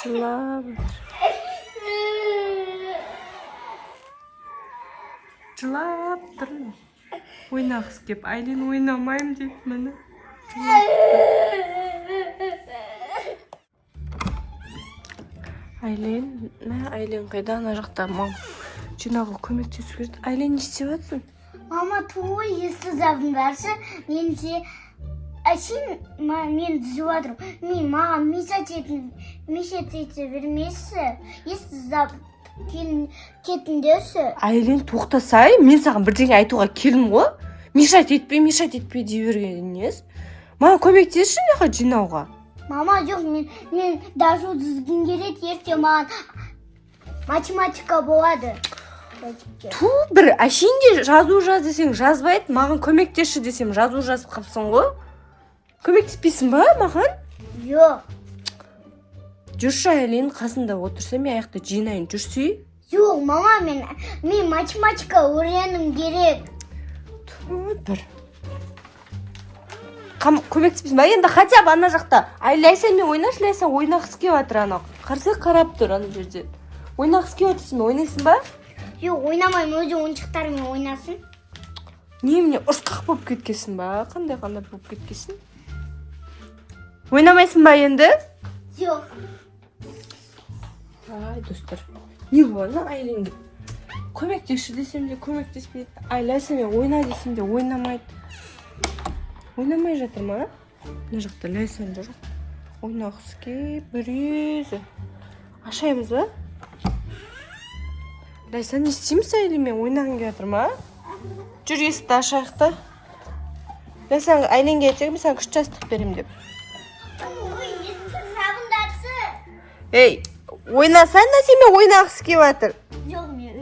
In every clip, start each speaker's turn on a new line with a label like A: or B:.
A: Жылап тұр. Ойнағысы кеп, Айлин ойнамайым дейді мені. Айлин қайда, ана жақта мам жинауға көмектесу керек. Айлин не істеп жатсың?
B: Мама, той есті забындаршы, мен түзіп жатырмын. Маған мешет ете бермесі. Есті зап кетіндесі.
A: Айлин тоқтасай, мен саған бірдеңе айтуға келдім ғой. Мешать етпе дей берген нес. Маған көмектесші неға жинауға.
B: Мама, жоқ, мен дажу дізгін керек, ерте маған математика болады.
A: Бір әшейінде жазу жаз десең жазбайды, маған көмектесші десем жазу жазып қапсың ғой. Көмектеспейсің ба маған?
B: Жоқ.
A: Жүрші, Айлин қасында отырса, мен аяқта жинайын, жүрсей?
B: Жоқ, мама, мен математика өреным керек.
A: Бір. Көмектеспейсің ба? Енді хотя бы ана жақта. Ләйсәмен ойнашы, Ләйсә ойнағысы кеп жатыр анау. Қарсы қарап тұр ана жерде. Ойнағысы кеп жатырсың, ойнайсың ба?
B: Жоқ, ойнамайым, өзі ойыншықтарымен ойнасын.
A: Немене ұрысқақ болып кеткесін ба? Қандай болып кеткесін? Ойнамайсың ба енді?
B: Жоқ.
A: Ай, достар. Не болды, Айлинге? Көмектесші десем де көмектеспейді. Ләйсәмен ойна десем де ойнамайды. Ойнамай жатыр ма? Мына жақта Ләйсән жүр. Ойнағысы кеп, бір өзі. Ашаймыз ба? Ләйсән, не істейміз Айлинмен? Ойнағың келіп жатыр ма? Жүр, есікті ашайық та. Ләйсән, Айлинге айтсақ, мен саған күш жастық берем деп. Ей, ойнасаң да сенімен ойнағысы келіп жатыр.
B: Жоқ, мен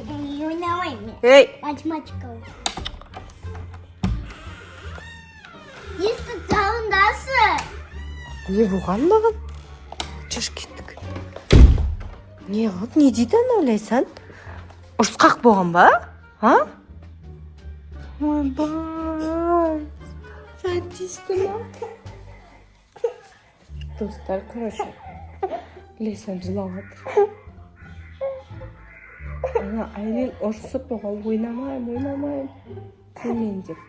B: ойнамаймын.
A: Ей,
B: Математика. Есті жағындасы.
A: не болған маған? Жүр, кеттік. Не қылды, не дейді анау Ләйсән? Ұрысқақ болған ба? Ойбай, сәттесті ма? Достар, короче, Ләйсән жылап жатыр. Ана Айлин ұрысып болған, ойнамайым, сенмен деп.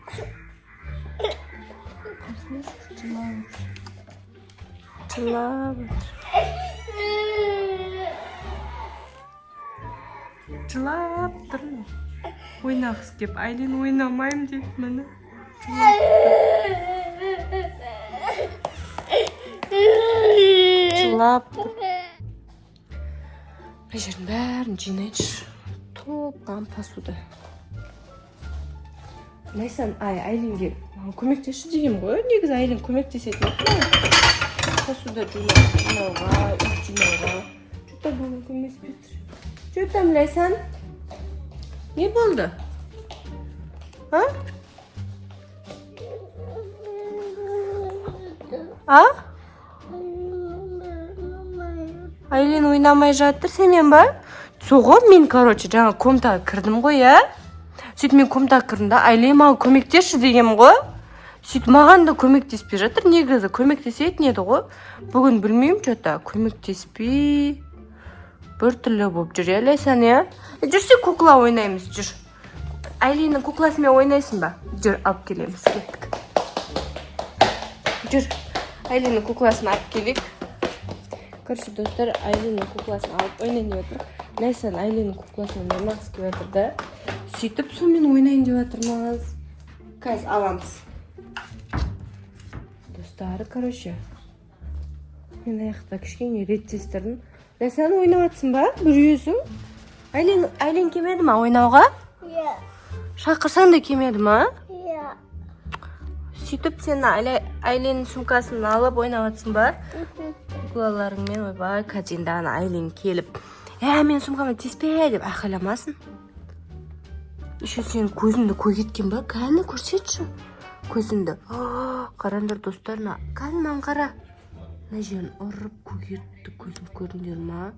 A: Жылап тұр. Ойнағысы кеп, Айлин ойнамайым дейді мені. Жылап тұр. Мына жердің бәрін жинайыншы. Толған посуда. Ләйсән, Айлинге көмектесші дегем ғой. Негізі Айлин көмектесетін. Посуда жинауға, үй жинауға. Что-то болған көмектеспейді. Что там, Ләйсән? Не болды? Айлин ойнамай жатыр, семен ба? Соғы мен, жаңа комнатаға кірдім ғой, Сөйтіп мен комнатаға кірдім да, Айлин маған көмектесші дегем ғой. Сөйтіп маған да көмектеспей жатыр, негізі көмектесетін еді ғой. Бүгін білмеймін, что-то көмектеспей бір түрлі болып жүр, Ләйсән, Жүрсе кукла ойнаймыз, жүр. Айлиннің кукласымен ойнайсың ба? Жүр, алып келеміз, кеттік. Жүр, Айлиннің кукласын алып келек. Короче, достар, Айлиннің кукласын алып ойнайын деп жатыр. Ләйсән Айлиннің кукласымен ойнағысы келіп жатыр да. Сөйтіп сонымен ойнайын деп жатырмыз. Қазір аламыз. Достар, короче, мен аяқта кішкене реттестірдім. Ләйсән, ойнап жатсың ба? Бір өзің? Айлин келмеді ма ойнауға?
B: Иә.
A: Шақырсаң да келмеді ма?
B: Иә.
A: Сөйтіп сен Айлиннің сумкасын алып ойнап жатсың ба? Куклаларыңмен, ойбай, қазір ана Айлин келіп, мен сумкама теспе деп айқайламасын. Еще сен көзіңді көгеткен ба? Кәні көрсетші. Көзіңді. Қарандар достарына. Кәніман қара. Мына жерін ұрып көгетті, көзін көрдіңдер ма?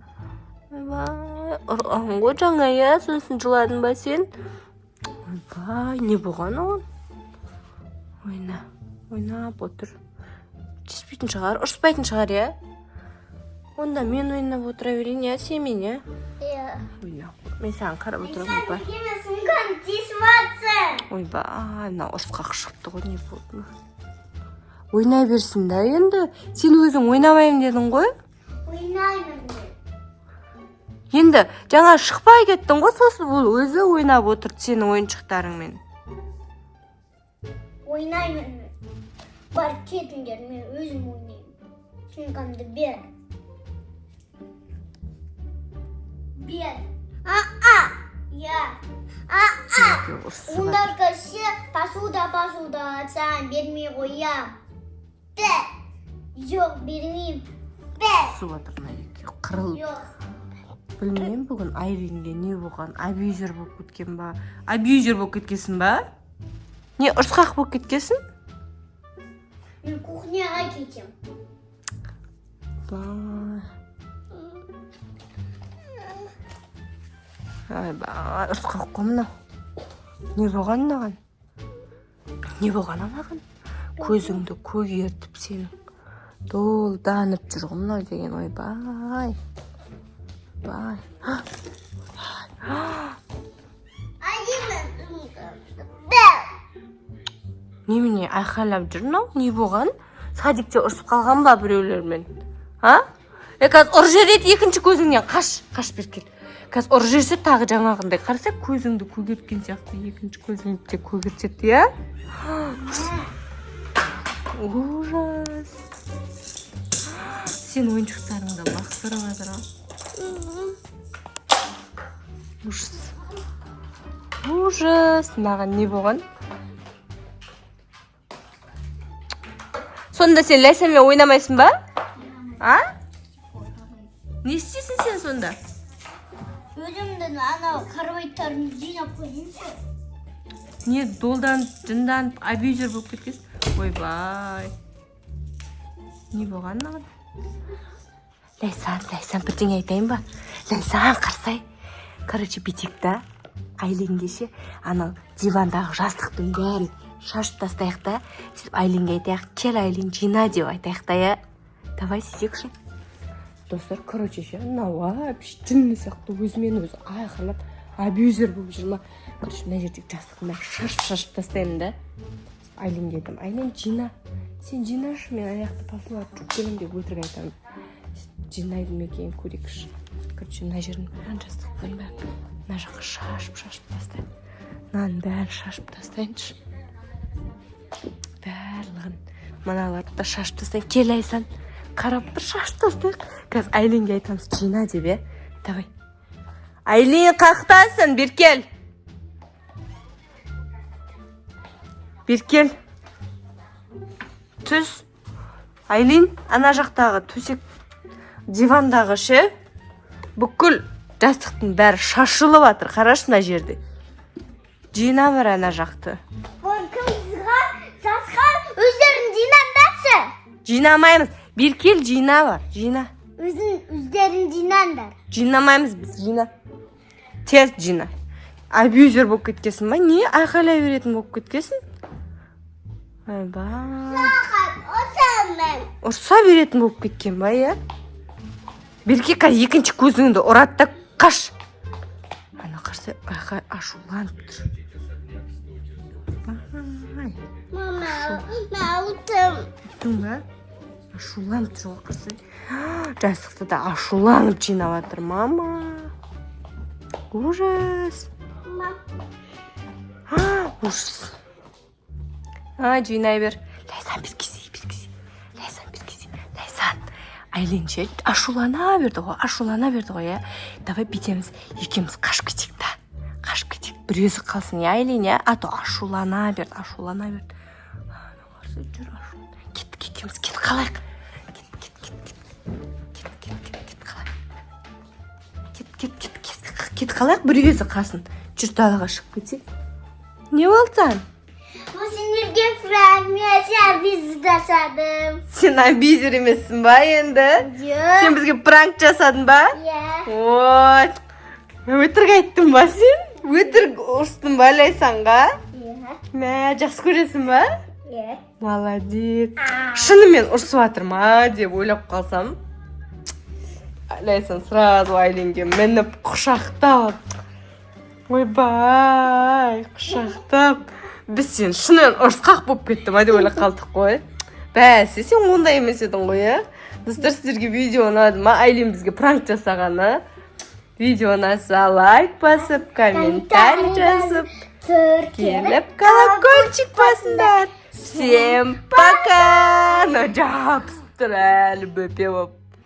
A: Ұрған ғой жаңа, сосын жыладың ба сен? Ойбай, не болған оған? Ойнап отыр. Теспейтін шығар, ұрыспайтын шығар, Онда мен ойнап отыра берейін, я семен, я?
B: Иә.
A: Ойнап. Мен саған қарап отырамын,
B: Лейсан,
A: ойбай.
B: неге сумканы тесіп жатсың?
A: Ойбай, мына ұрысқақ шықты ғой, не болды? Ойнай берсін да енді. Сен өзің ойнамайым дедің ғой?
B: Ойнаймын мен.
A: Енді жаңа шықпай кеттің ғой, сосын бұл өзі ойнап отырды сенің ойыншықтарыңмен.
B: Ойнаймын мен. Бар кетіңдер, мен өзім ойнаймын. Сумкамды бер. Бер. Я. Ондарга ше посуда атсаң бермей қоям. Жоқ, бермеймін.
A: Су жатыр мына екеуі қырылып.
B: Жоқ.
A: Білмеймін, бүгін Айринге не болған? Абьюзер болып кеткен ба? Абьюзер болып кеткесін ба? Не, ұрысқақ болып кеткесін?
B: Мен кухняға кетем.
A: Айбай, ұрысқақ қой мынау. Не болған мынаған? Не болған анаған? Көзіңді көгертіп сенің. Долданып жүр ғой мынау деген, ойбай. Бай. Немене айқайлап жүр мынау? Не болған? Садикте ұрысып қалған ба біреулермен? Қазір ұр жереді екінші көзіңнен. Қаш беркел. Қазір ұр жерсе тағы жаңағындай. Қараса көзіңді көгерткен сияқты екінші көзіңді де көгертеді, я? Ужас. Сен ойыншықтарыңда бақсырып жатыр. Ужас. Маған не болған? Сонда сен Ләйсанмен ойнамайсың ба? Не істейсің сен сонда?
B: Өзімдің анау карбайттарымды жинап қойыңшы.
A: Не долданып, жынданып, абьюзер болып кеткесін? Ойбай. Не болған маған? Ләйсан, бірдеңе айтайын ба? Ләйсан, қарсай. Короче, бүйтейік та, Айленге ше, анау дивандағы жастықтың бәрін шашып тастайық та, сөйтіп Айленге айтайық, кел Айлен, жина деп айтайық та, я. Давай сөйтейікші. Достар, короче ше, мынау жынны сияқты өзімен өзі айқайлап, абьюзер болып жүр ма? Короче, мына жердегі жастықтың бәрін шашып тастаймын да. Айленге айтамын, Айлен, жина. Сен жинашы, мен аяқты пасылап жүк келем деп өтірік айтамын. Жинайды ма екен, көрейікші. Короче, мына жерін жастықтың бәрін мына жаққа шашып тастаймын. Мынаның бәрін шашып тастайыншы. Барлығын мыналарды да шашып тастайын. Кел Айсан, қарап бір шашып тастайық. Қазір Айленге айтамыз, жина деп, е? Давай. Айлен, қақтасың, беркел. Беркел. Түс. Айлен, ана жақтағы төсек дивандағы ше, бүкіл жастықтың бәрі шашылып жатыр. Қарашы мына жерде. Жина бар ана жақты.
B: Өздерін жинаңдаршы.
A: Жинамаймыз. Беркел, жина бар. Жина.
B: Өздерін жинаңдар.
A: Жинамаймыз біз. Жина. Тез жина. Абьюзер болып кеткесін ба? Не? Айқайлай беретін болып кеткесін? Айбай. Ұрса беретін болып кеткен ба, я? Берке, екінші көзіңді ұрады да қаш. Ана қарсы ашуланып тұр.
B: Мама, мен ауытым.
A: Ұттың ба? Ашуланып тұр ғой қарсы. Жастықты да ашуланып жинап жатыр, мама. Ужас. Ужас. Жинай бер. Ләйсан, бір кесе. Ләйсан. Айленше ашулана берді ғой, я. Давай бітеміз, екеміз қашып кетейік та. Бір өзі қалсын, я, Айлен, я. А то ашулана берді. Кет, қалайық. Кет, қалайық, бір өзі қалсын. Жүр далаға шығып кетейік. Не болдан?
B: Сендерге фрагмент абьюз жасадым.
A: Сен абьюзер емессің ба енді?
B: Жоқ.
A: Сен бізге пранк жасадың ба?
B: Иә.
A: Өтірік айттың ба сен? Өтірік ұрыстың ба Ләйсанға?
B: Иә.
A: Мә, жақсы көресің ба?
B: Иә.
A: Молодец. Шынымен ұрсып жатыр ма деп ойлап қалсам. Айлайсың сразу айленге мініп құшақтап. Ойбай, құшақтап. Біз сен шынымен ұрысқақ болып кеттім, деп ойлап қалдық қой. Бәсе, сен ондай емес едің ғой, ә? Достар, сіздерге видео ұнады ма? Айлен бізге пранк жасағаны. Видео ұнаса лайк басып, комментарий жазып, келіп колокольчик басыңдар. Всем пока! Ну, жабыстыр әлі бөпе болып.